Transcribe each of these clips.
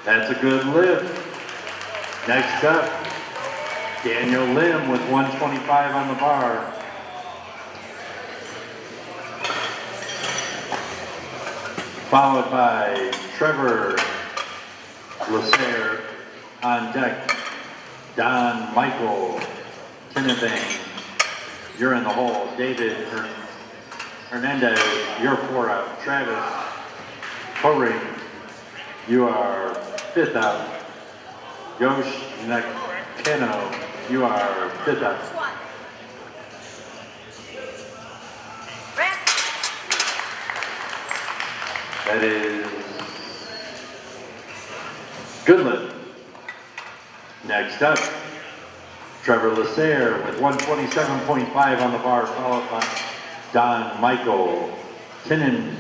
That's a good lift. Next up, Daniel Lim with 125 on the bar. Followed by Trevor Lacer on deck. Don Michael Tinnebang, you're in the hole. David Hernandez, you're 4 out. Travis Horing, you are 5th out. Yosh Nakano, you are 5th out. That is good lift. Next up, Trevor Lacer with 127.5 on the bar, followed by Don Michael Tinnenbane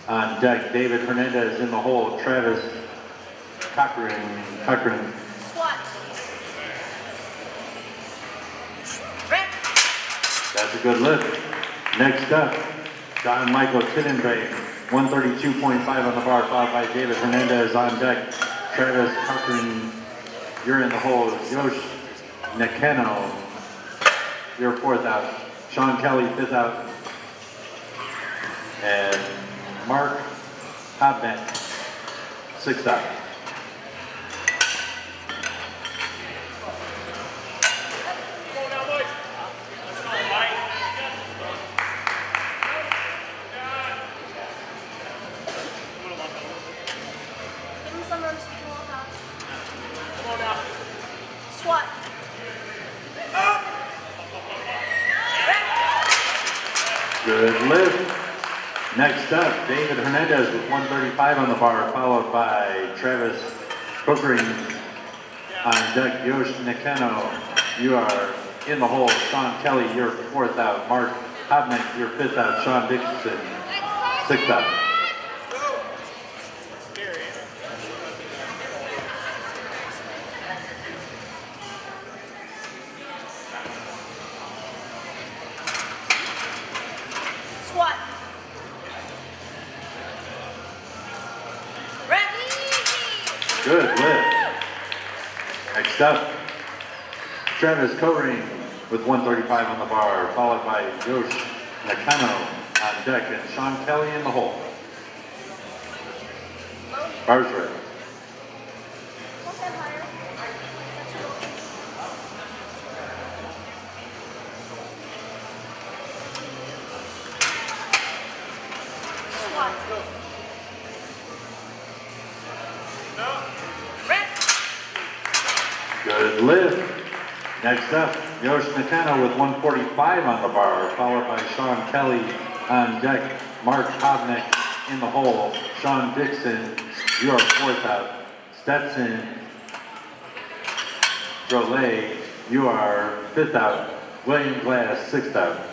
on deck. David Hernandez in the hole. Travis Cochran. That's a good lift. Next up, Don Michael Tinnenbane, 132.5 on the bar, followed by David Hernandez on deck. Travis Cochran, you're in the hole. Yosh Nakano, you're 4th out. Sean Kelly, 5th out. And Mark Hobnet, 6th out. Squat. Good lift. Next up, David Hernandez with 135 on the bar, followed by Travis Cochran on deck. Yosh Nakano, you are in the hole. Sean Kelly, you're 4th out. Mark Hobnick, you're 5th out. Sean Dixon, 6th out. Squat. Good lift. Next up, Travis Coring with 135 on the bar, followed by Yosh Nakano on deck and Sean Kelly in the hole. Bars ready. Good lift. Next up, Yosh Nakano with 145 on the bar, followed by Sean Kelly on deck. Mark Hobnick in the hole. Sean Dixon, you are 4th out. Stetson Drolet, you are 5th out. William Glass, 6th out.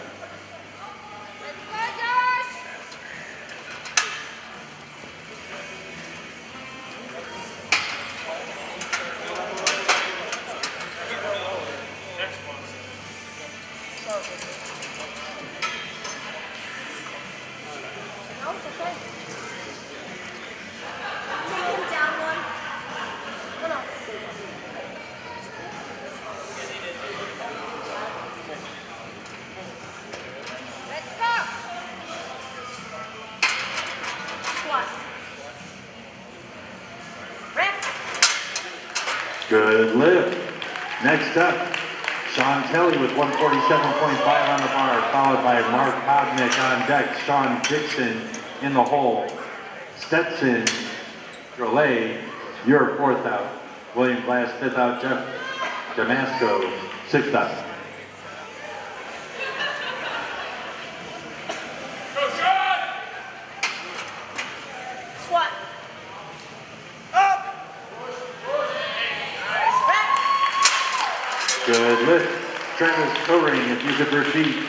Good lift. Next up, Sean Kelly with 147.5 on the bar, followed by Mark Hobnick on deck. Sean Dixon in the hole. Stetson Drolet, you're 4th out. William Glass, 5th out. Jeff Damasco, 6th out. Squat. Good lift. Travis Coring, if you could repeat.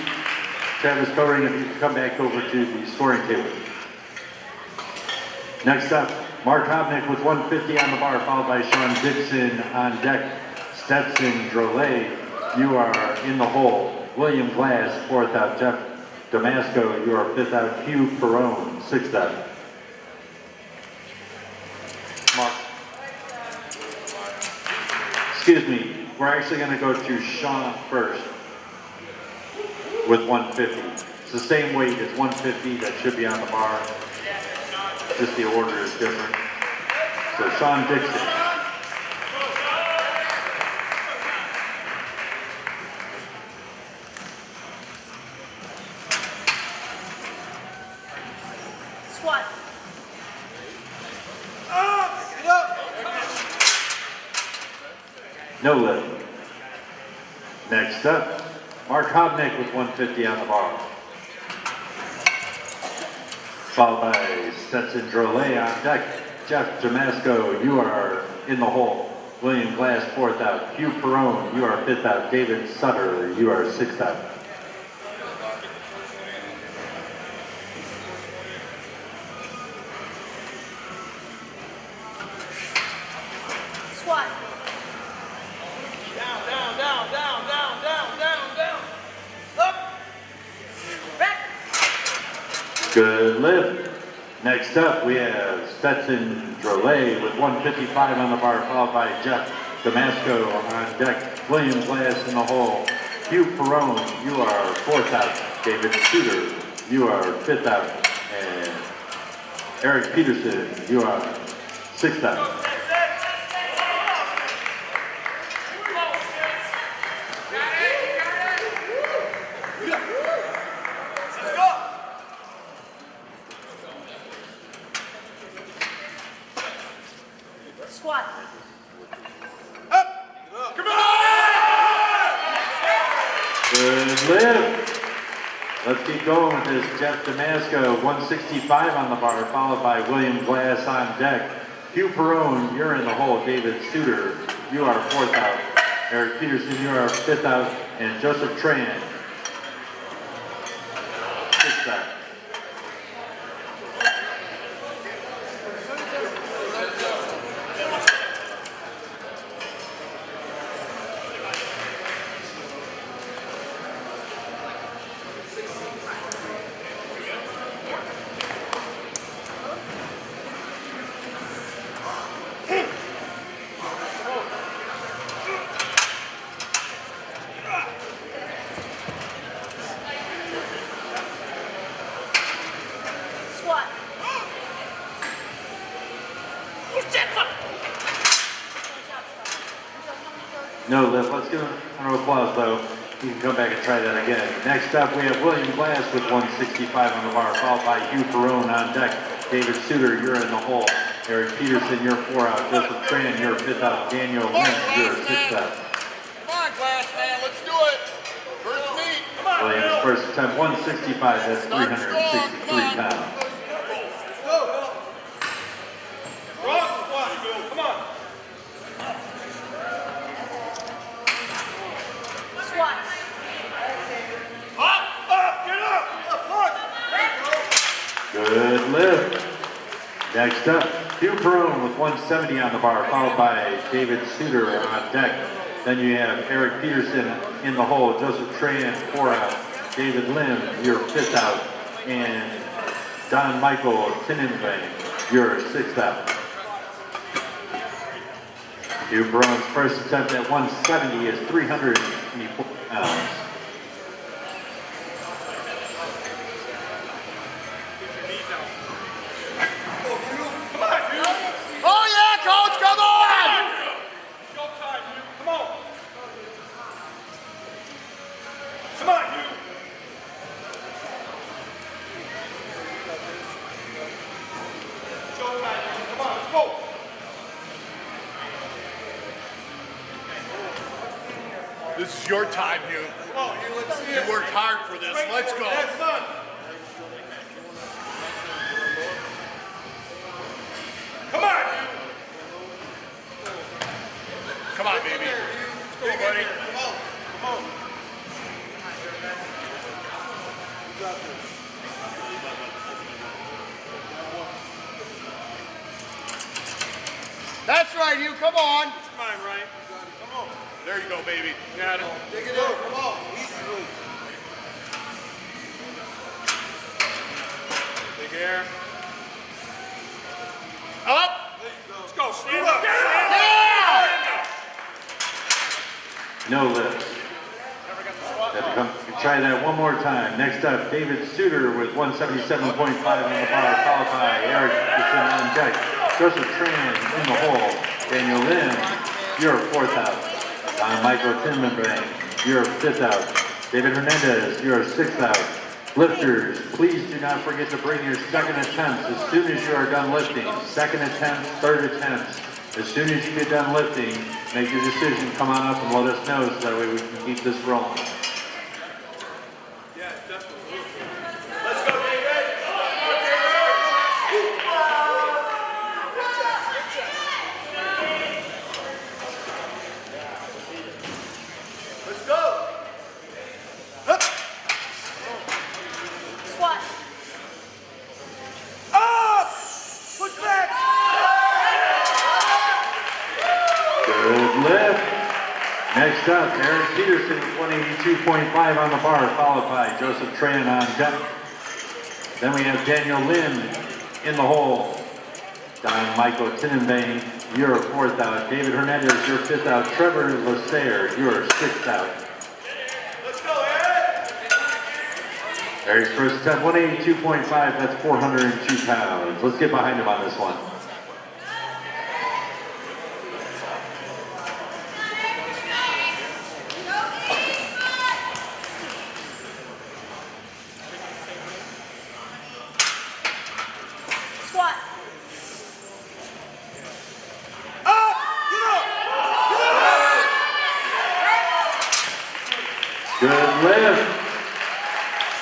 Travis Coring, if you could come back over to the scoring table. Next up, Mark Hobnick with 150 on the bar, followed by Sean Dixon on deck. Stetson Drolet, you are in the hole. William Glass, 4th out. Jeff Damasco, you are 5th out. Hugh Perrone, 6th out. Mark. Excuse me, we're actually going to go to Sean first with 150. It's the same weight as 150 that should be on the bar. Just the order is different. So Sean Dixon. Squat. No lift. Next up, Mark Hobnick with 150 on the bar. Followed by Stetson Drolet on deck. Jeff Damasco, you are in the hole. William Glass, 4th out. Hugh Perrone, you are 5th out. David Sutter, you are 6th out. Squat. Down, down, down, down, down, down, down, down. Up. Back. Good lift. Next up, we have Stetson Drolet with 155 on the bar, followed by Jeff Damasco on deck. William Glass in the hole. Hugh Perrone, you are 4th out. David Suter, you are 5th out. And Eric Peterson, you are 6th out. Squat. Good lift. Let's keep going with this. Jeff Damasco, 165 on the bar, followed by William Glass on deck. Hugh Perrone, you're in the hole. David Suter, you are 4th out. Eric Peterson, you are 5th out. And Joseph Tran, 6th out. Squat. No lift. Let's give him a round of applause, though. You can come back and try that again. Next up, we have William Glass with 165 on the bar, followed by Hugh Perrone on deck. David Suter, you're in the hole. Eric Peterson, you're 4 out. Joseph Tran, you're 5th out. Daniel Lynch, you're 6th out. Come on, Glass, man, let's do it. First meet. Come on, Williams' first attempt, 165. That's 363 pounds. Come on. Squat. Up, get up. Good lift. Next up, Hugh Perrone with 170 on the bar, followed by David Suter on deck. Then you have Eric Peterson in the hole, Joseph Tran, 4 out. David Lim, you're 5th out. And Don Michael Tinenbang, you're 6th out. Hugh Perrone's first attempt at 170 is 324 pounds. Oh, yeah, coach, come on. Go time, you. Come on. Come on, you. Show time, you. Come on, let's go. This is your time, you. Come on, you. Let's see it. You worked hard for this. Let's go. That's fun. Come on. Come on, baby. Let's go, buddy. Come on. Come on. That's right, you. Come on. It's mine, right? Come on. There you go, baby. You got it. Take it in. Come on. Easy move. Big air. Up. Let's go. no lifts. Have to come try that one more time. Next up, David Suter with 177.5 on the bar, followed by Eric Dixon on deck. Joseph Tran in the hole. Daniel Lynn, you're 4th out. Michael Tinman, you're 5th out. David Hernandez, you're 6th out. Lifters, please do not forget to bring your second attempts as soon as you are done lifting. Second attempts, third attempts. As soon as you get done lifting, make your decision, come on up and let us know so that way we can keep this rolling. Yeah, definitely. Let's go, David. Let's go. Up. Squat. Up. Push back. Good lift. Next up, Eric Peterson with 182.5 on the bar, followed by Joseph Tran on deck. Then we have Daniel Lynn in the hole. Don Michael Tinenbane, you're 4th out. David Hernandez, you're 5th out. Trevor Lasair, you're 6th out. Let's go, Eric. Eric's first attempt, 182.5, that's 402 pounds. Let's get behind him on this one. Squat. Up. Get up. Good lift.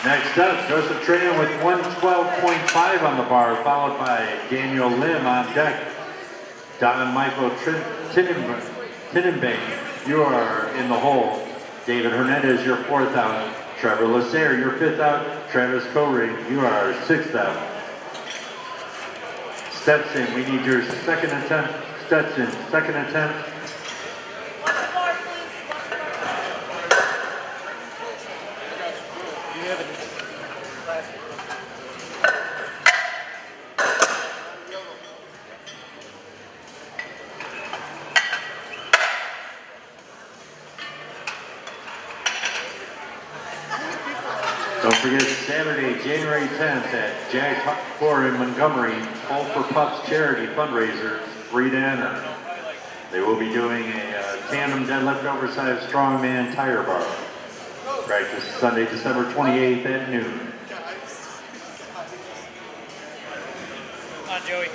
Next up, Joseph Tran with 112.5 on the bar, followed by Daniel Lim on deck. Don Michael Tinenbane, you are in the hole. David Hernandez, you're 4th out. Trevor Lasair, you're 5th out. Travis Coring, you are 6th out. Stetson, we need your second attempt. Stetson, second attempt. Watch the bar, please. Watch the bar. Don't forget Saturday, January 10th at Jag Top 4 in Montgomery, All for Pups charity fundraiser, free to enter. They will be doing a tandem deadlift oversized strongman tire bar. Practice Sunday, December 28th at noon. Come on, Joey.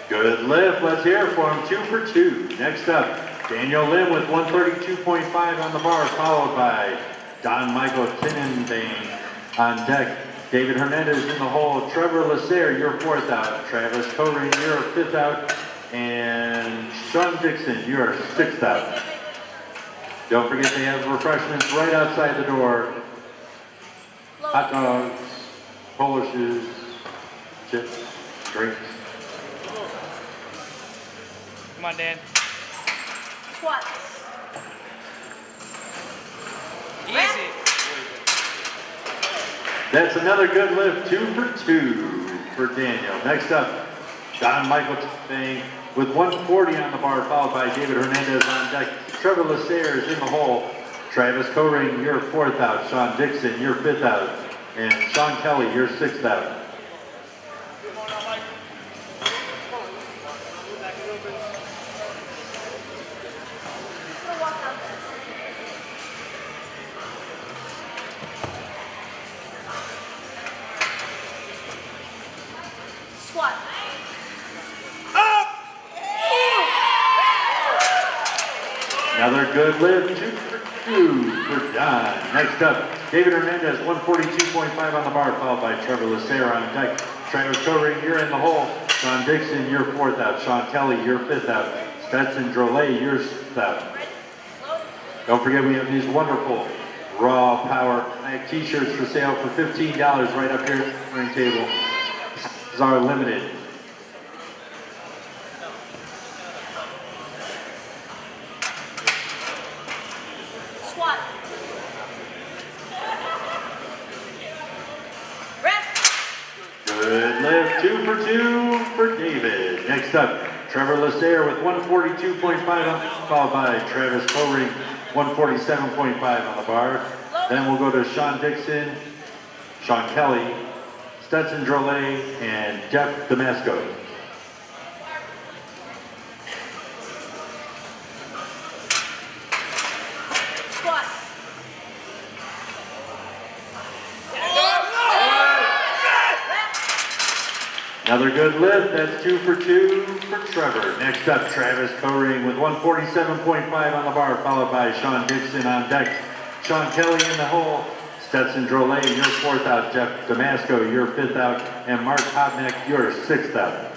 Good lift, let's hear it for him, 2 for 2. Next up, Daniel Lim with 132.5 on the bar, followed by Don Michael Tinenbane on deck. David Hernandez in the hole. Trevor Lasair, you're 4th out. Travis Coring, you're 5th out. And Sean Dixon, you're 6th out. Don't forget they have refreshments right outside the door. Hot dogs, Polishes, chips, drinks. Come on, Dan. Squat. Easy. That's another good lift, 2 for 2 for Daniel. Next up, Don Michael Tinenbane with 140 on the bar, followed by David Hernandez on deck. Trevor Lasair is in the hole. Travis Coring, you're 4th out. Sean Dixon, you're 5th out. And Sean Kelly, you're 6th out. Squat. Another good lift, 2 for 2 for Don. Next up, David Hernandez, 142.5 on the bar, followed by Trevor Lasair on deck. Travis Coring, you're in the hole. Sean Dixon, you're 4th out. Sean Kelly, you're 5th out. Stetson Drolet, you're 6th out. Don't forget we have these wonderful Raw Power t-shirts for sale for $15 right up here at the ring table. These are limited. Good lift, 2 for 2 for David. Next up, Trevor Lasair with 142.5 followed by Travis Bowring, 147.5 on the bar. Then we'll go to Sean Dixon, Sean Kelly, Stetson Drolet, and Jeff Damasco. Squat. Another good lift, that's 2 for 2 for Trevor. Next up, Travis Bowring with 147.5 on the bar, followed by Sean Dixon on deck. Sean Kelly in the hole, Stetson Drolet, your 4th out, Jeff Damasco, your 5th out, and Mark Hopnick, your 6th out.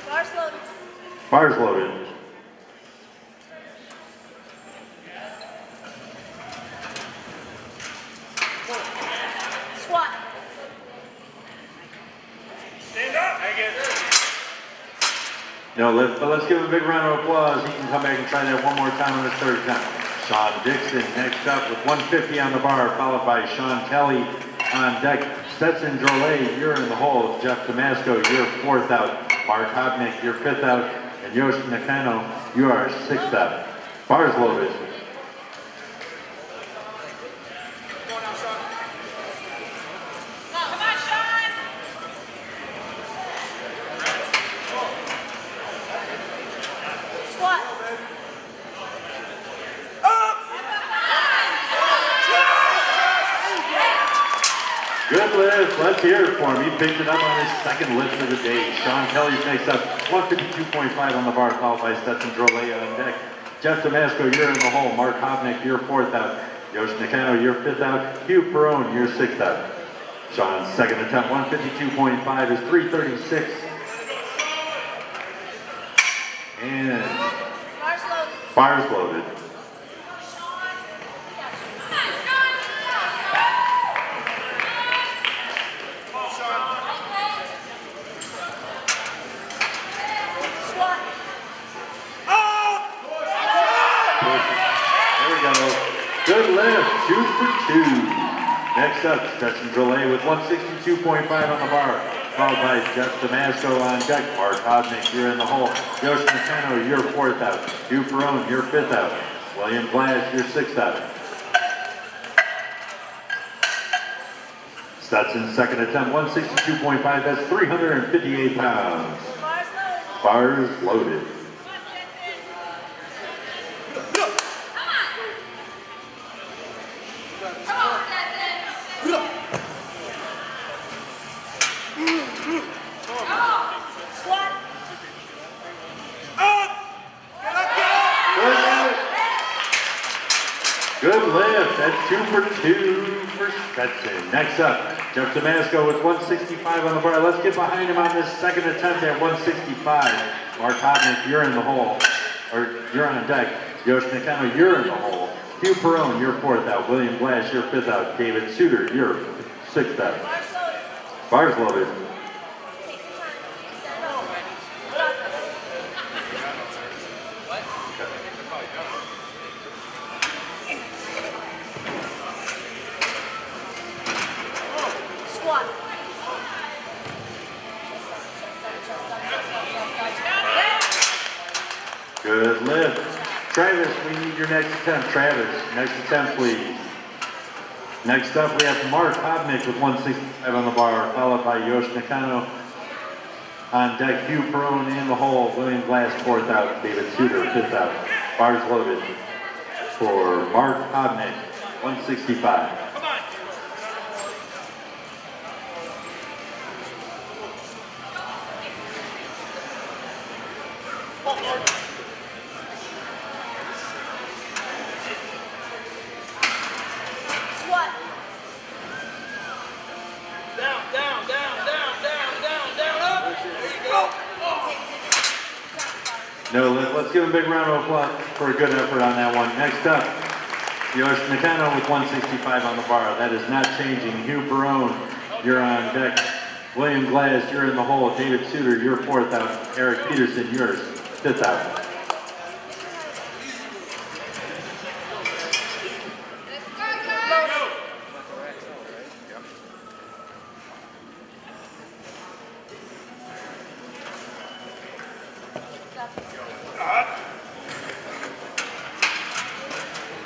Bars loaded. Bars loaded. Squat. Stand up. No lift, but let's give him a big round of applause. He can come back and try that one more time on his 3rd attempt. Sean Dixon next up with 150 on the bar, followed by Sean Kelly on deck. Stetson Drolet, you're in the hole. Jeff Damasco, your 4th out. Mark Hopnick, your 5th out. And Yoshi Nakano, you are 6th out. Bars loaded. Come on, Sean. Squat. Good lift. Let's hear it for him. He picked it up on his 2nd lift of the day. Sean Kelly's next up. 152.5 on the bar, followed by Stetson Drolet on deck. Jeff Damasco, you're in the hole. Mark Hopnick, your 4th out. Yoshi Nakano, your 5th out. Hugh Perrone, your 6th out. Sean's 2nd attempt, 152.5 is 336. And Bars loaded. bars loaded. Squat. There we go. Good lift, 2 for 2. Next up, Stetson Drolet with 162.5 on the bar, followed by Jeff Damasco on deck. Mark Hopnick, you're in the hole. Yoshi Nakano, your 4th out. Hugh Perrone, your 5th out. William Glass, your 6th out. Stetson's 2nd attempt, 162.5, that's 358 pounds. Bars Bars loaded. loaded. Squat. Good lift. That's 2 for 2 for Stetson. Next up, Jeff Damasco with 165 on the bar. Let's get behind him on this 2nd attempt at 165. Mark Hopnick, you're in the hole, or you're on deck. Yoshi Nakano, you're in the hole. Hugh Perrone, your 4th out. William Glass, your 5th out. David Suter, your 6th out. Bars Bars loaded. loaded. Take your time. Set it over. Got this. Squat. Good lift. Travis, we need your next attempt. Travis, next attempt, please. Next up, we have Mark Hopnick with 165 on the bar, followed by Yoshi Nakano on deck. Hugh Perrone in the hole. William Glass, 4th out. David Suter, 5th out. Bars loaded for Mark Hopnick, 165. Squat. Down, down, down, down, down, down, down, up. There you go. No lift. Let's give him a big round of applause for a good effort on that one. Next up, Yoshi Nakano with 165 on the bar. That is not changing. Hugh Perrone, you're on deck. William Glass, you're in the hole. David Suter, you're 4th out. Eric Peterson, yours 5th out.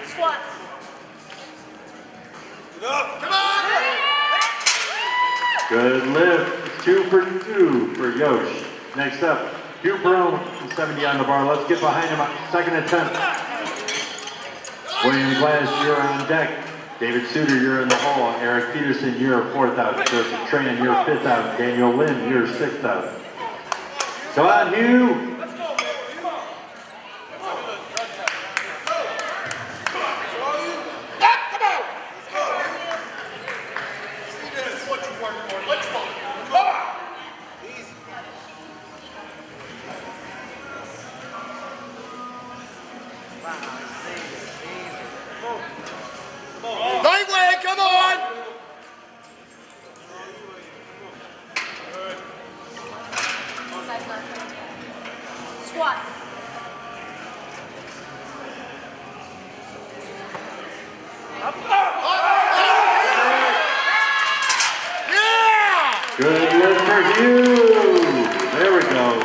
Squat. Come on! Good lift. 2 for 2 for Yosh. Next up, Hugh Brown, 70 on the bar. Let's get behind him on second attempt. William Glass, you're on deck. David Suter, you're in the hole. Eric Peterson, you're 4th out. Joseph Tran, you're 5th out. Daniel Lynn, you're 6th out. Come on, Hugh. Lightweight, come on! Size left. Squat. Yeah! Good lift for Hugh. There we go.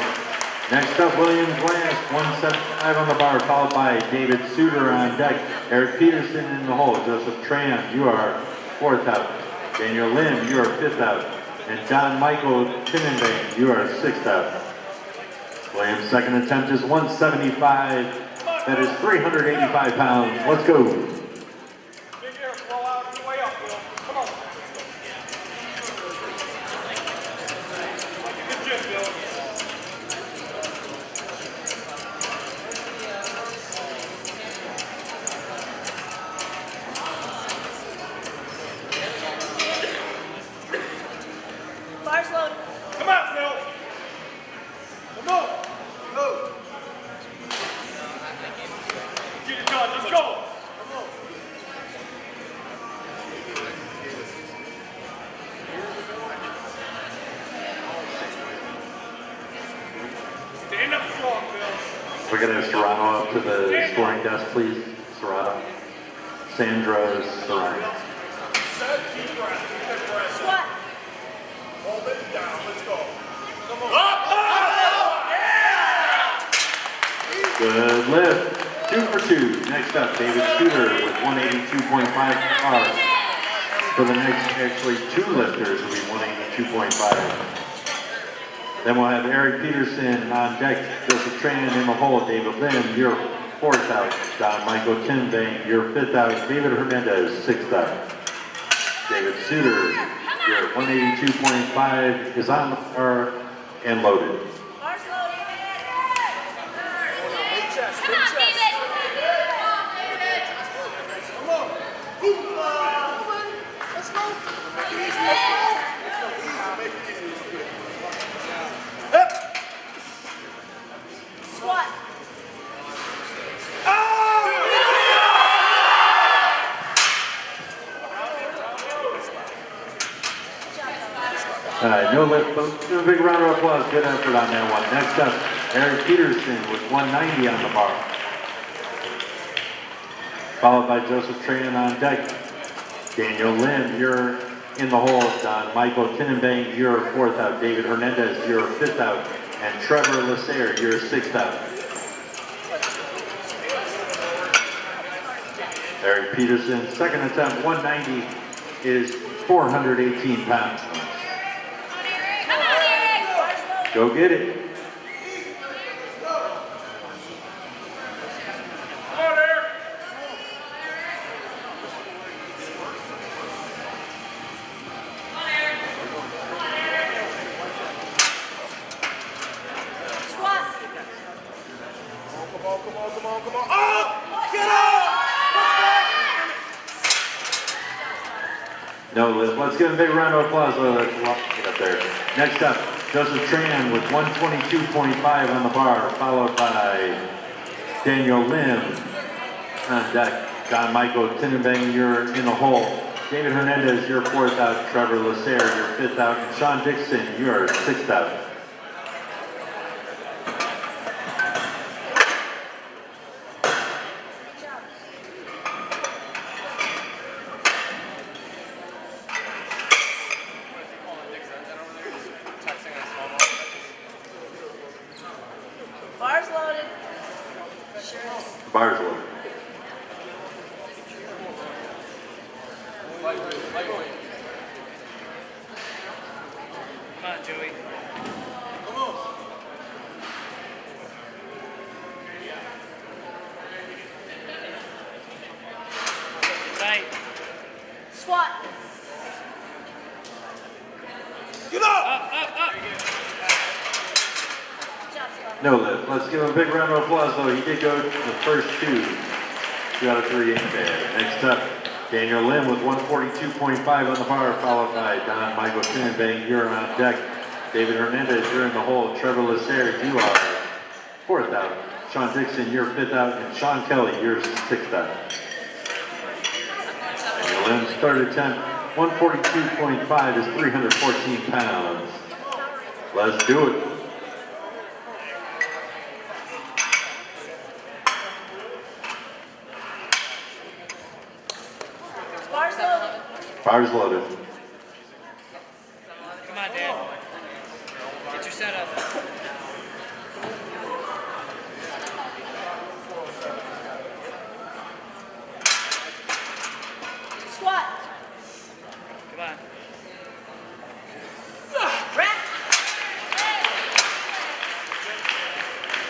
Next up, William Glass, 175 on the bar, followed by David Suter on deck. Eric Peterson in the hole. Joseph Tran, you are 4th out. Daniel Lim, you are 5th out. And John Michael Tinnenbane, you are 6th out. William's second attempt is 175. That is 385 pounds. Let's go. Big air flow out and way up, Bill. Come on. Good gym, Bill. Bars load. Come on, Bill. Come on. Go. Get it done. Let's go. Come on. Stand up strong, Bill. We're going to have Serrano up to the scoring desk, please. Serrano. Sandra Serrano. Set, deep breath. Deep breath. Squat. Hold it down. Let's go. Come on. Up, up, yeah! Good lift. 2 for 2. Next up, David Suter with 182.5 bars. For the next, actually, 2 lifters will be 182.5. Then we'll have Eric Peterson on deck. Joseph Tran in the hole. David Lynn, you're 4th out. John Michael Tinnenbane, you're 5th out. David Hernandez, 6th out. David Suter, your 182.5 is on the bar and loaded. Bars loaded. Come on, David. Come on. Come on. Let's go. Easy, let's go. Easy, make it easy. It's good. Up. Squat. All right, no lift, but give a big round of applause. Good effort on that one. Next up, Eric Peterson with 190 on the bar. Followed by Joseph Tran on deck. Daniel Lim, you're in the hole. Don Michael Tinnenbane, you're 4th out. David Hernandez, you're 5th out. And Trevor Lasser, you're 6th out. Eric Peterson, second attempt, 190 is 418 pounds. Come on, Eric. Bars loaded. Go get it. Come on, Eric. Squat. Come on, come on, come on, come on. Up! Get up! No lift. Let's give a big round of applause. Oh, let's get up there. Next up, Joseph Tran with 122.5 on the bar, followed by Daniel Lim on deck. John Michael Tinnenbane, you're in the hole. David Hernandez, you're 4th out. Trevor Lasser, you're 5th out. And Sean Dixon, you're 6th out. Bars Bars loaded. Come on, Joey. Come on. Tight. Squat. Get up. Up, up, up. Good job, Squat. No lift. Let's give him a big round of applause though. He did go to the first two. 2 out of 3 ain't bad. Next up, Daniel Lim with 142.5 on the bar, followed by Don Michael Tinnenbang. You're on deck. David Hernandez, you're in the hole. Trevor Lacer, you are 4th out. Sean Dixon, you're 5th out. And Sean Kelly, you're 6th out. Daniel Lim's third attempt, 142.5 is 314 pounds. Let's do it. Bars loaded. Bars loaded. Come on, Dan. Get your setup. Squat. Come on. Rack.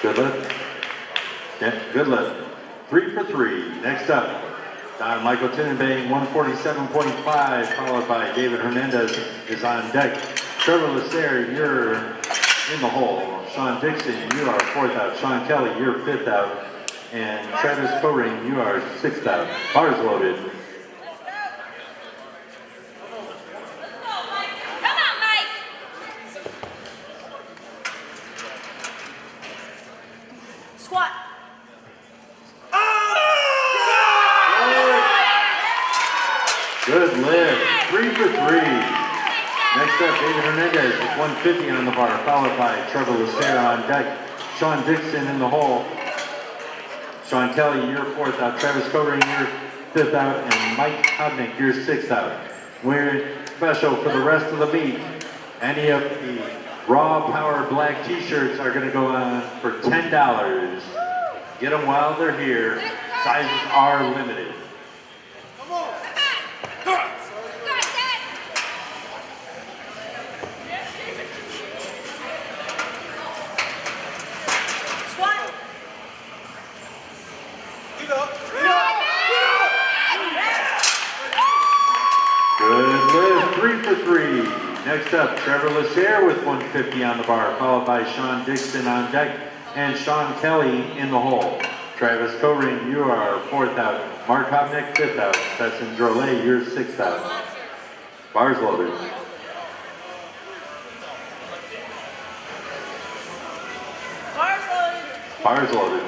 Good lift. Yeah, good lift. 3 for 3. Next up, Don Michael Tinnenbang, 147.5, followed by David Hernandez is on deck. Trevor Lacer, you're in the hole. Sean Dixon, you are 4th out. Sean Kelly, you're 5th out. And Travis Coring, you are 6th out. Bars loaded. Come on, Mike. Squat. Good lift. 3 for 3. Next up, David Hernandez with 150 on the bar, followed by Trevor Lacer on deck. Sean Dixon in the hole. Sean Kelly, you're 4th out. Travis Coring, you're 5th out. And Mike Hobnick, you're 6th out. We're special for the rest of the meet. Any of the Raw Power Black t-shirts are going to go on for $10. Get them while they're here. Sizes are limited. Come on. Squat. Get up. Get up. Good lift, 3 for 3. Next up, Trevor Lacer with 150 on the bar, followed by Sean Dixon on deck and Sean Kelly in the hole. Travis Coring, you are 4th out. Mark Hobnick, 5th out. Stetson Drolet, you're 6th out. Bars loaded. Bars loaded. Bars loaded.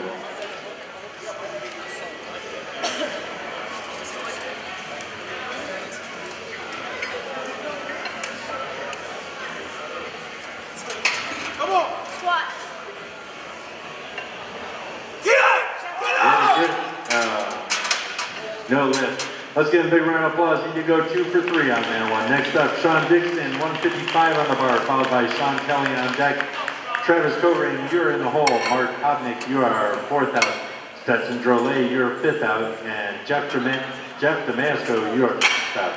Come on. Squat. Get up. Get up. No lift. Let's give a big round of applause. He did go 2 for 3 on that one. Next up, Sean Dixon, 155 on the bar, followed by Sean Kelly on deck. Travis Coring, you're in the hole. Mark Hobnick, you are 4th out. Stetson Drolet, you're 5th out. And Jeff Damasco, you are 6th out.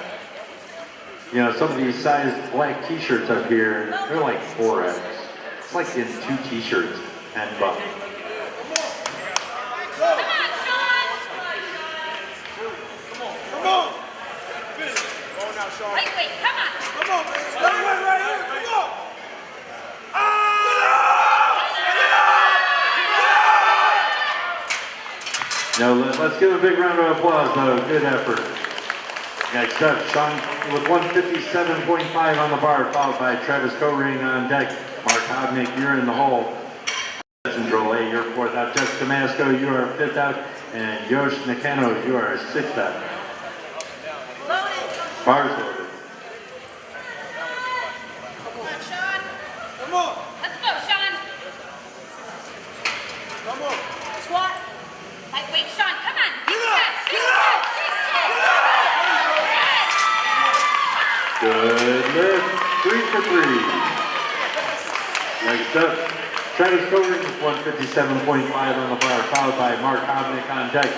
You know, some of these size black t-shirts up here, they're like 4X. It's like in 2 t-shirts and bucks. Come on, Sean. Come on. Finish it. Go on now, Sean. Wait, come on. Come on, man. Right here. Come on. No, let's give a big round of applause though. Good effort. Next up, Sean with 157.5 on the bar, followed by Travis Coring on deck. Mark Hobnick, you're in the hole. Stetson Drolet, you're 4th out. Jeff Damasco, you are 5th out. And Yosh Nakano, you are 6th out. Loaded. Bars loaded. Come on, Sean. Come on. Let's go, Sean. Come on. Squat. Wait, Sean, come on. Get up. Get up. Good lift. 3 for 3. Next up, Travis Cogan with 157.5 on the bar, followed by Mark Hobnick on deck.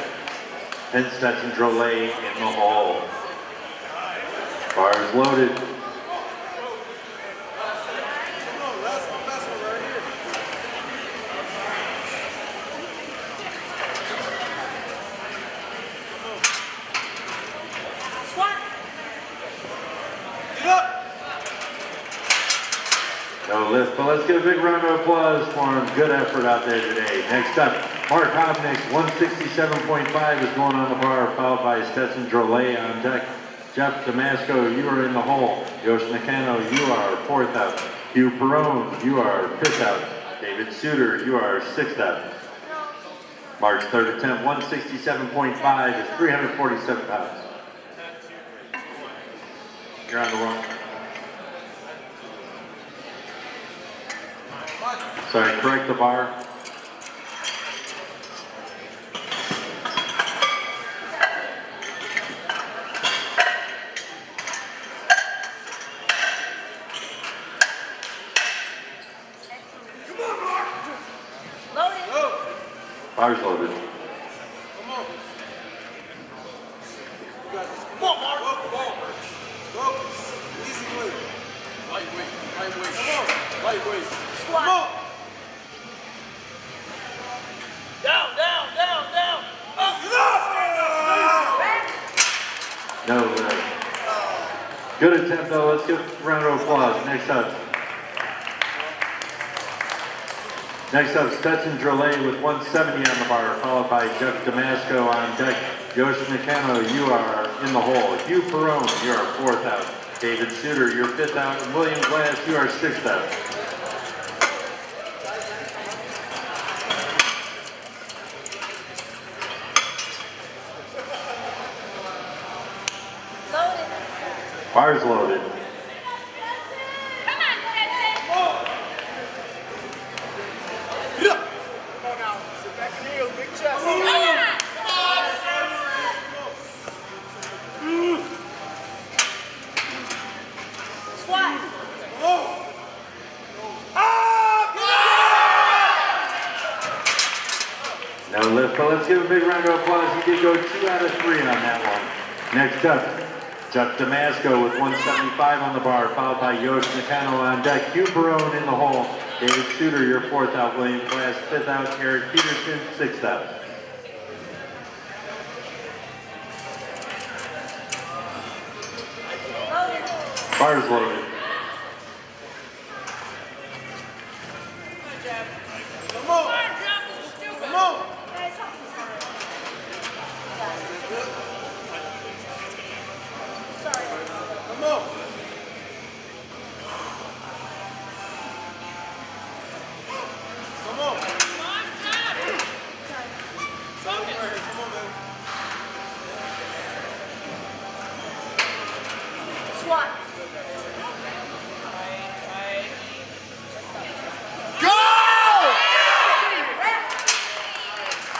And Stetson Drolet in the hole. Bar is loaded. No lift, but let's give a big round of applause for him. Good effort out there today. Next up, Mark Hobnick's 167.5 is going on the bar, followed by Stetson Drolet on deck. Jeff Damasco, you are in the hole. Yosh Nakano, you are 4th out. Hugh Perrone, you are 5th out. David Suter, you are 6th out. Mark's third attempt, 167.5 is 347 pounds. You're on the wrong. Sorry, correct the bar. Bar's loaded. Come on. You got this. Come on, Mark. Focus. Easy weight. Lightweight. Come on. Lightweight. Squat. Come on. Down. Up. No lift. Good attempt though. Let's give a round of applause. Next up. Next up, Stetson Drolet with 170 on the bar, followed by Jeff Damasco on deck. Yosh Nakano, you are in the hole. Hugh Perrone, you are 4th out. David Suter, you're 5th out. And William Glass, you are 6th out. Loaded. Bar's loaded. No lift, but let's give a big round of applause. He did go 2 out of 3 on that one. Next up, Jeff Damasco with 175 on the bar, followed by Yosh Nakano on deck. Hugh Perrone in the hole. David Suter, you're 4th out. William Glass, 5th out. Eric Peterson, 6th out. Bar's loaded. Come on. Come on. Sorry. Come on. Come on. Come on, man. Squat.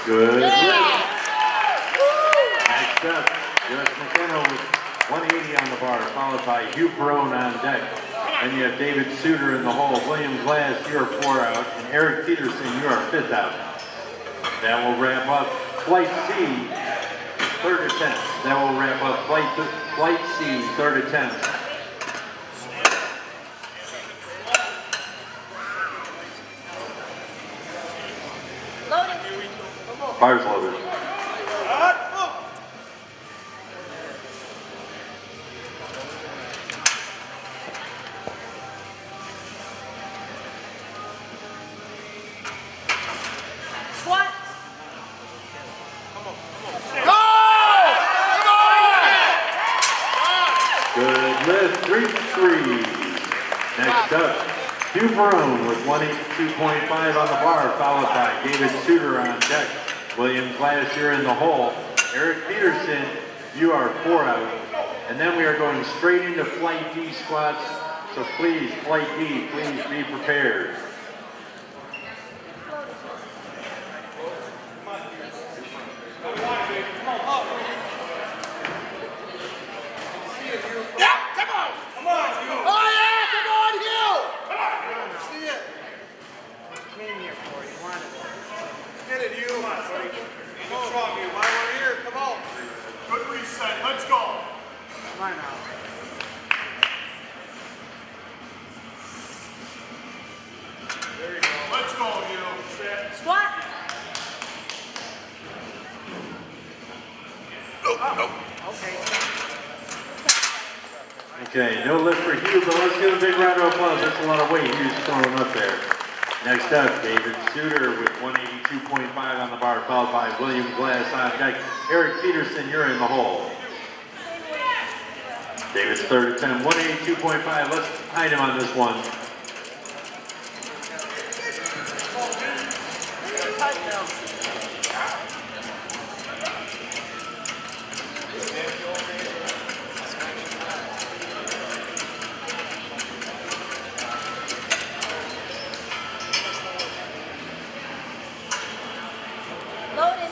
Good lift. Next up, Yosh Nakano with 180 on the bar, followed by Hugh Perrone on deck. Then you have David Suter in the hole. William Glass, you are 4 out. And Eric Peterson, you are 5th out. That will wrap up Flight C, 3rd attempt. That will wrap up Flight C, 3rd attempt. Loaded. Bar's loaded. Squat. Good lift, 3-3. Next up, Hugh Perrone with 182.5 on the bar, followed by David Suter on deck. William Glass, you're in the hole. Eric Peterson, you are 4 out. And then we are going straight into Flight D squats. So please, Flight D, please be prepared. Oh, yeah, come on, Hugh! Come on. See it. Okay, no lift for Hugh, but let's give a big round of applause. That's a lot of weight Hugh's throwing up there. Next up, David Suter with 182.5 on the bar, followed by William Glass on deck. Eric Peterson, you're in the hole. David's third attempt, 182.5. Let's hide him on this one. Loaded.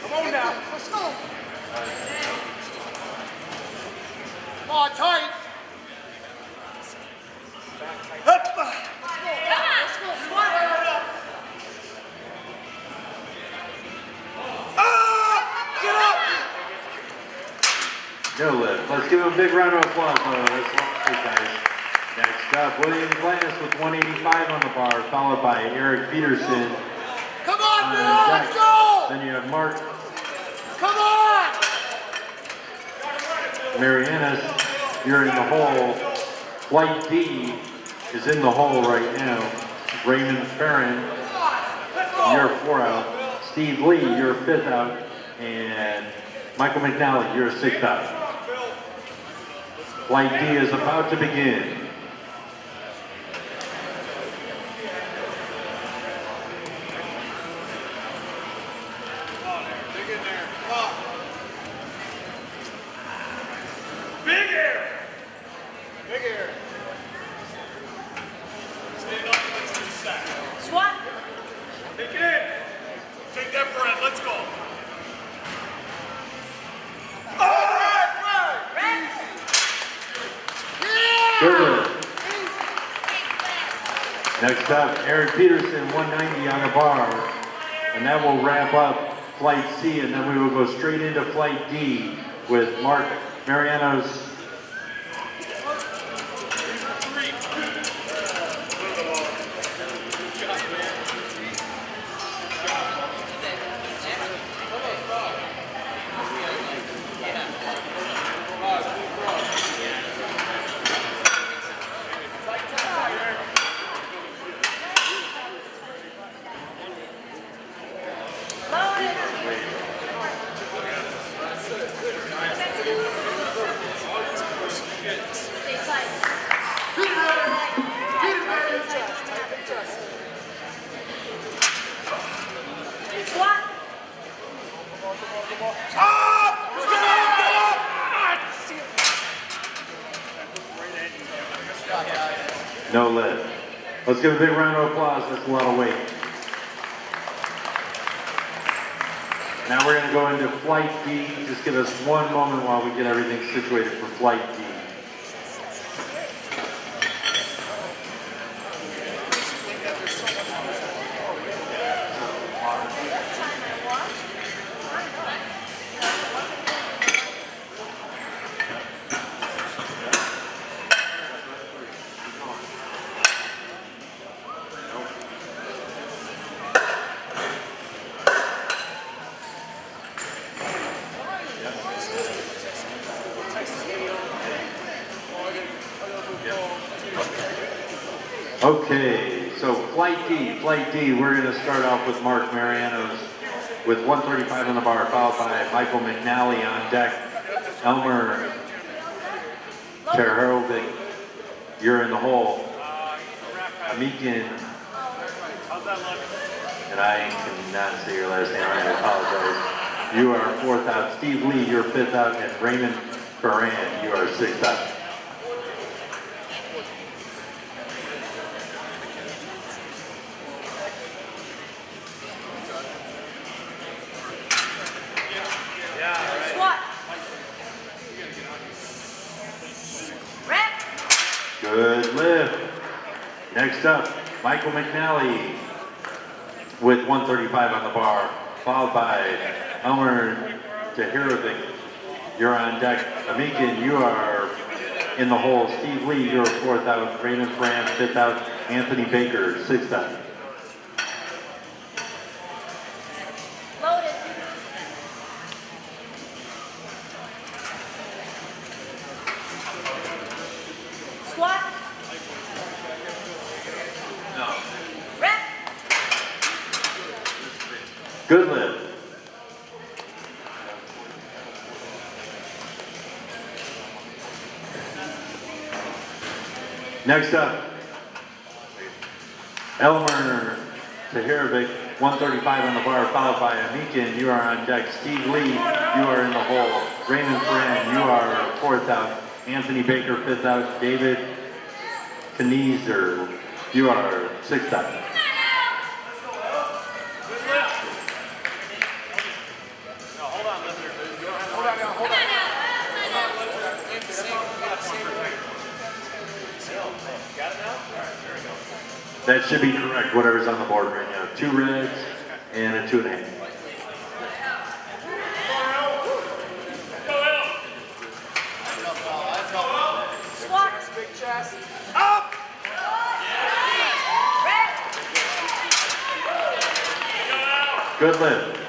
Come on now. Let's go. Come on, tight. Up. Come on. Squat. Get up. No lift. Let's give him a big round of applause. That's great, guys. Next up, William Glass with 185 on the bar, followed by Eric Peterson. Come on, Bill. deck. Let's go. Then you have Mark Come on. Marianas. You're in the hole. Flight D is in the hole right now. Raymond Farron, you're 4 out. Steve Lee, you're 5th out. And Michael McNally, you're 6th out. Flight D is about to begin. Dig in there. Up. Big air. Big air. Stand up and let's do sack. Squat. Take it in. Take that breath. Let's go. All right, right. Good. Next up, Eric Peterson, 190 on the bar. And that will wrap up Flight C, and then we will go straight into Flight D with Mark Mariano's. Stay tight. Squat. No lift. Let's give a big round of applause. That's a lot of weight. Now we're going to go into Flight D. Just give us one moment while we get everything situated for Flight D. This time I watched. Okay, so Flight D, we're going to start off with Mark Mariano's with 135 on the bar, followed by Michael McNally on deck. Elmer Terhovic, you're in the hole. Amikin, and I cannot say your last name, I apologize. You are 4th out. Steve Lee, you're 5th out, and Raymond Ferran, you are 6th out. Squat. Rep. Good lift. Next up, Michael McNally with 135 on the bar, followed by Elmer Tahirovic. You're on deck. Amikin, you are in the hole. Steve Lee, you're 4th out. Raymond Ferran, 5th out. Anthony Baker, 6th out. Loaded. Next up, Elmer Tahirovic, 135 on the bar, followed by Amikin. You are on deck. Steve Lee, you are in the hole. Raymond Ferran, you are fourth out. Anthony Baker, fifth out. David Knieser, you are sixth out. That should be correct, whatever's on the board right now. 2 reds and a 2.5. Swat. Big chest. Up! Good lift.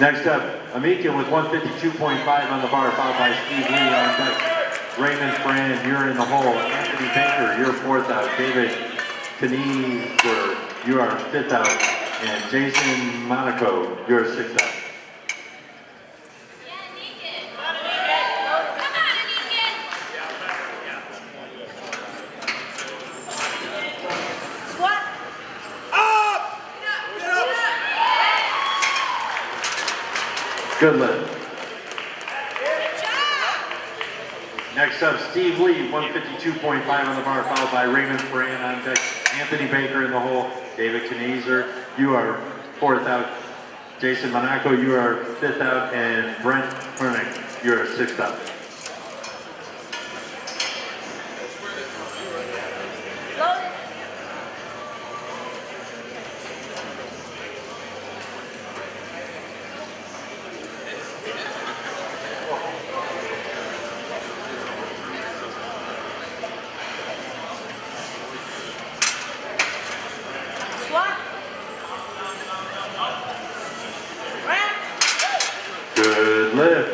Next up, Amikin with 152.5 on the bar, followed by Steve Lee on deck. Raymond Ferran, you're in the hole. Anthony Baker, you're fourth out. David Knieser, you are fifth out. And Jason Monaco, you're sixth out. Swat. Up! Get up! Good lift. Next up, Steve Lee, 152.5 on the bar, followed by Raymond Ferran on deck. Anthony Baker in the hole. David Knieser, you are fourth out. Jason Monaco, you are fifth out. And Brent Hernick, you are sixth out. Loaded. Swat. Good lift.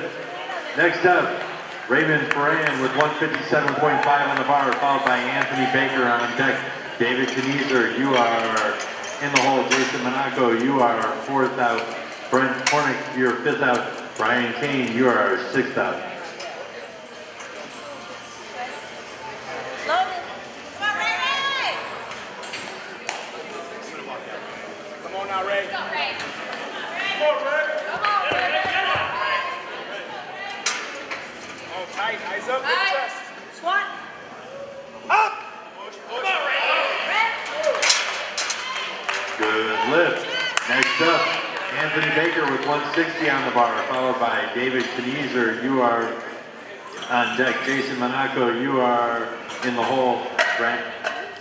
Next up, Raymond Ferran with 157.5 on the bar, followed by Anthony Baker on deck. David Knieser, you are in the hole. Jason Monaco, you are fourth out. Brent Hornick, you're fifth out. Brian Kane, you are sixth out. Loaded. Swat, Ray. Come on now, Ray. Go, Ray. Come on, Ray. Come on, Ray. Oh, tight. Eyes up, big Aye. chest. Swat. Up! Come on, Ray. Good lift. Next up, Anthony Baker with 160 on the bar, followed by David Knieser. You are on deck. Jason Monaco, you are in the hole. Brent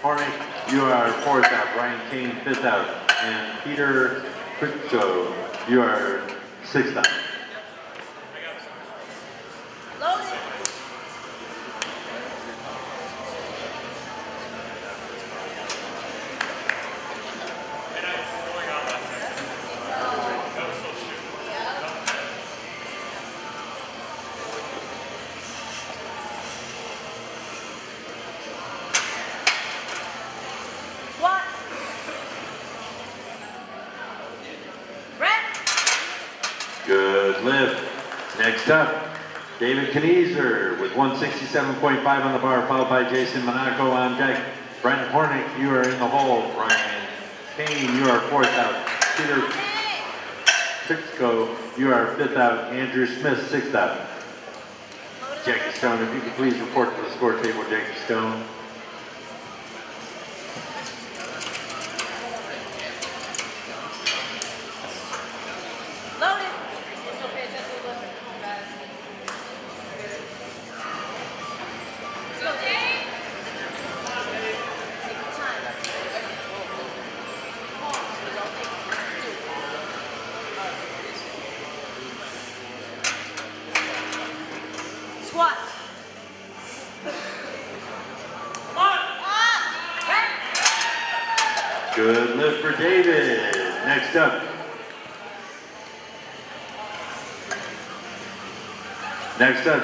Hornick, you are fourth out. Brian Kane, fifth out. And Peter Crypto, you are sixth out. Loaded. Swat. Red. Good lift. Next up, David Knieser with 167.5 on the bar, followed by Jason Monaco on deck. Brent Hornick, you are in the hole. Brian Kane, you are fourth out. Peter Pitsko, you are fifth out. Andrew Smith, sixth out. Jackie Stone, if you could please report to the score table, Jackie Stone. Loaded. Let's go, Dave. Take your time. Come on. Don't take it. Squat. Good lift for David. Next up. Next up,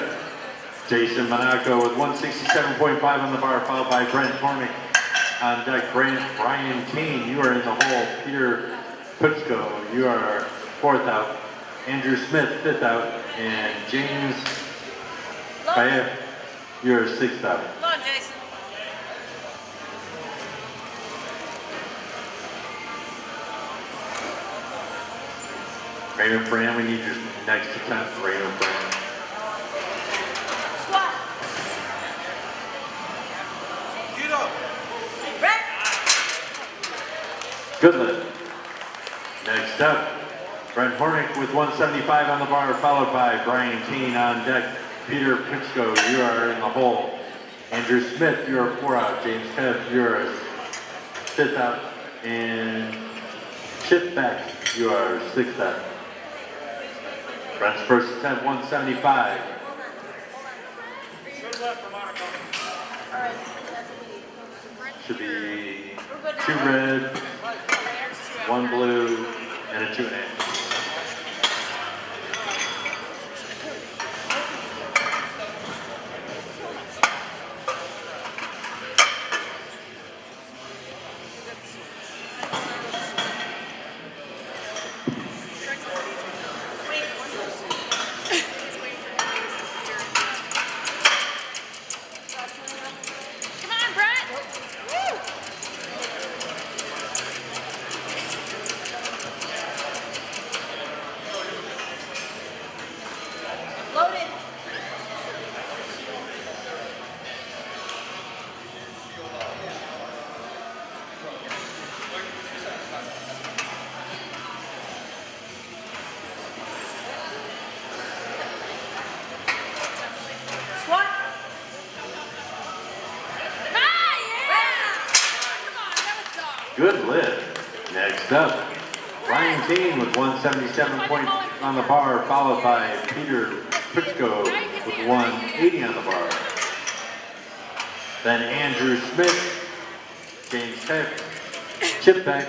Jason Monaco with 167.5 on the bar, followed by Brent Hornick on deck. Brian Kane, you are in the hole. Peter Putzko, you are fourth out. Andrew Smith, fifth out. And James AAPF, you're 6th up. Come on, Jason. Raymond Fran, we need your next attempt, Raymond Fran. Squat. Get up. Rep. Good lift. Next up, Brent Hornick with 175 on the bar, followed by Brian Keane on deck. Peter Pitsko, you are in the hole. Andrew Smith, you're 4 out. James Kev, you're 5th out. And Chip Beck, you are 6th out. Brent's first attempt, 175. All right. That's what we need. Should be 2 red, 1 blue, and a 2.5. Come on, Brett. Woo. Loaded. Squat. Ah, yeah. Come on, that was dog. Good lift. Next up, Ryan Keane with 177 points on the bar, followed by Peter Pitsko with 180 on the bar. Then Andrew Smith, James Peck, Chip Beck,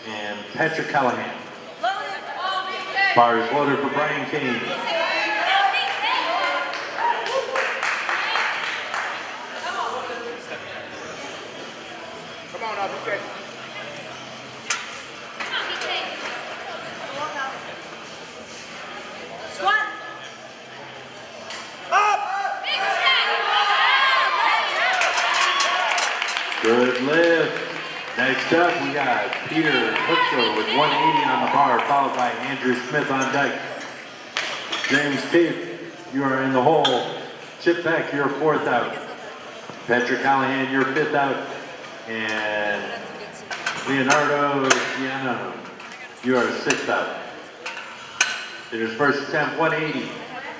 and Patrick Callahan. Loaded. Bars loaded for Brian Keane. Come on now, BK. Squat. Up. Good lift. Next up, we got Peter Pitsko with 180 on the bar, followed by Andrew Smith on deck. James Keith, you are in the hole. Chip Beck, you're 4th out. Patrick Callahan, you're 5th out. And Leonardo Giano, you are 6th out. Peter's first attempt, 180.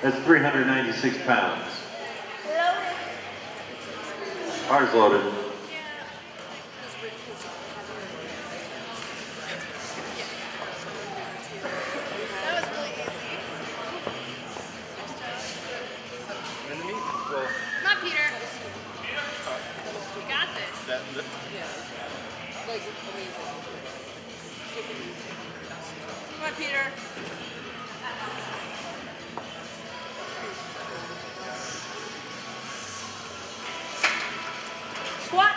That's 396 pounds. Loaded. Bars loaded. That was really easy. Come on, Peter. You got this. Come on, Peter. Squat.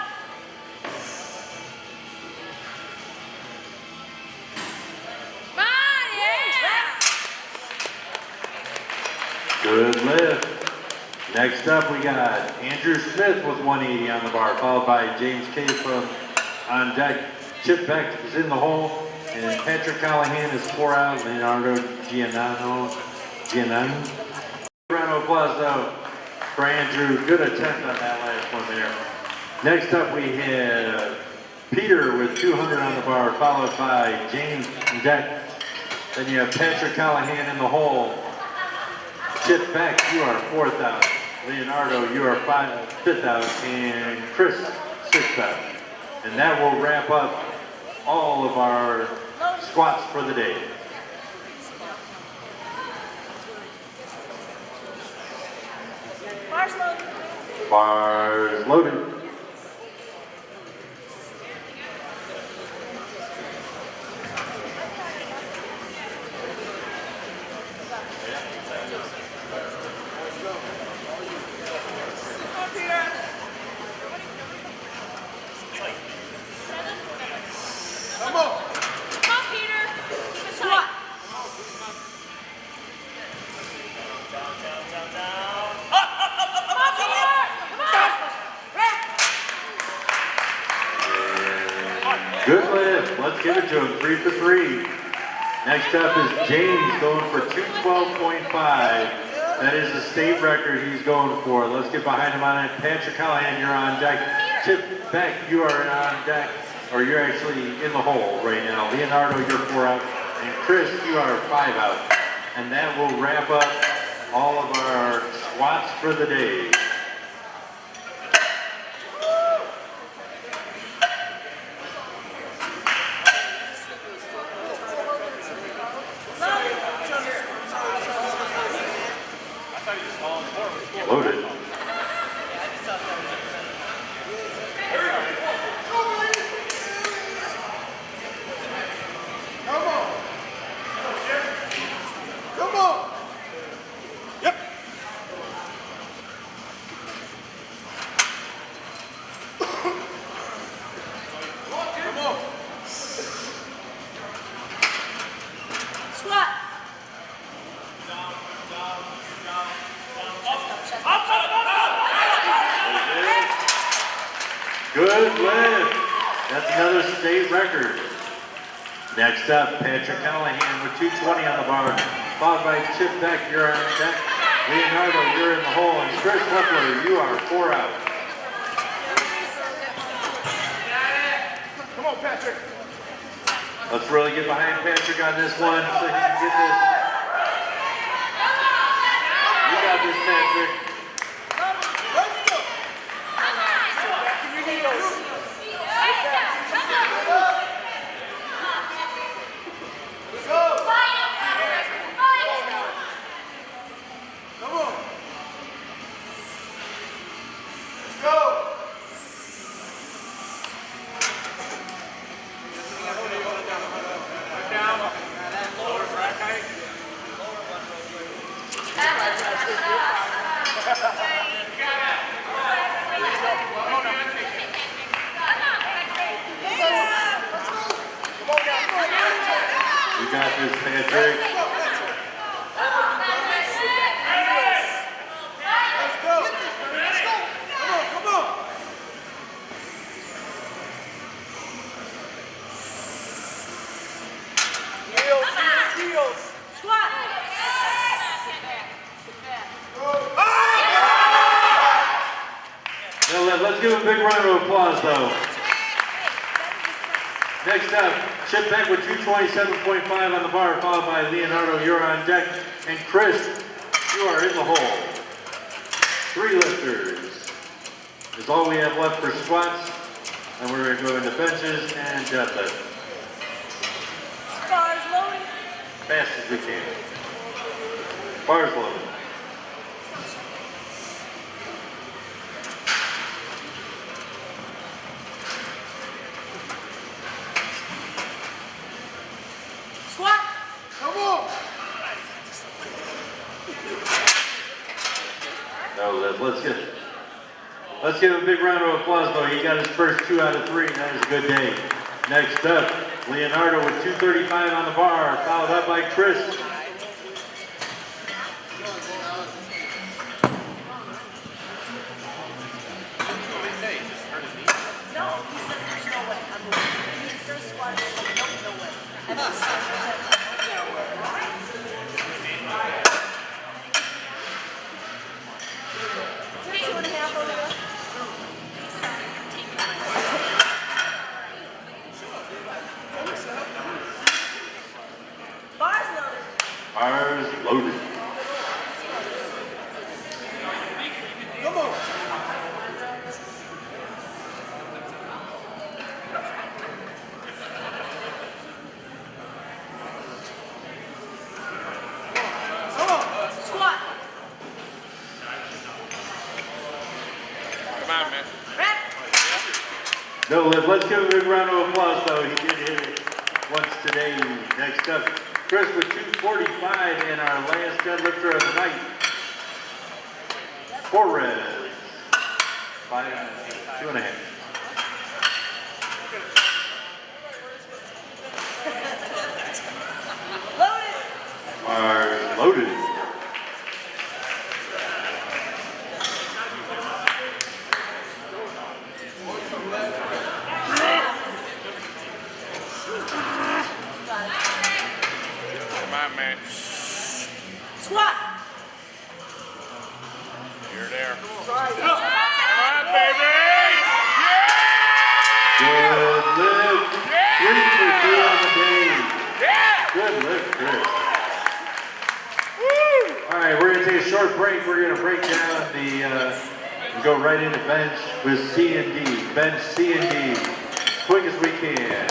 Come on, yeah. Good lift. Next up, we got Andrew Smith with 180 on the bar, followed by James Case on deck. Chip Beck is in the hole, and Patrick Callahan is 4 out. Leonardo Giannano. Round of applause though for Andrew. Good attempt on that last one there. Next up, we have Peter with 200 on the bar, followed by James on deck. Then you have Patrick Callahan in the hole. Chip Beck, you are 4th out. Leonardo, you are 5th out. And Chris, 6th out. And that will wrap up all of our squats for the day. Bars loaded. Bars loaded. Come on. Come on, Peter. Keep it tight. Down, down, down, down. give it to him, 3 for 3. Next up is James going for 212.5. That is the state record he's going for. Let's get behind him on it. Patrick Callahan, you're on deck. Chip Beck, you are on deck, or you're actually in the hole right now. Leonardo, you're 4 out. And Chris, you are 5 out. And that will wrap up all of our squats for the day. Loaded. Come on. Yep. Come on. Squat. Good lift. That's another state record. Next up, Patrick Callahan with 220 on the bar, followed by Chip Beck, you're on deck. Leonardo, you're in the hole, and Chris Lepler, you are 4 out. Come on, Patrick. Let's really get behind Patrick on this one so he can get this. You got this, Patrick. Let's go. Let's go. Come on. Let's go. You got this, Patrick. Let's go. Let's go. Come on, come on. Heels, heels, heels. Squat. Now let's give him a big round of applause, though. Next up, Chip Beck with 227.5 on the bar, followed by Leonardo, you're on deck. And Chris, you are in the hole. 3 lifters is all we have left for squats. And we're going to go into benches and deadlift. Bars loaded. Fast as we can. Bars loaded. Squat. Come on. No, let's give him a big round of applause, though. He got his first 2 out of 3. That is a good day. Next up, Leonardo with 235 on the bar, followed up by Chris. No, he said there's no way. I'm moving. His first squat is like, no, no way. And then Two and a half over there. Bars loaded. Bars loaded. Come on. Come on. Squat. Come on, man. Rep. No, let's give him a big round of applause, though. He did hit it once today. Next up, Chris with 245 and our last deadlifter of the night. 4 reps. 5, 2.5. Loaded. Bars loaded. Squat. You're there. Try it. Come on, baby! Good lift. 3 for 3 on the day. Yeah! Good lift, Chris. All right, we're going to take a short break. We're going to break down the, go right into bench with C and D. Bench C and D. Quick as we can.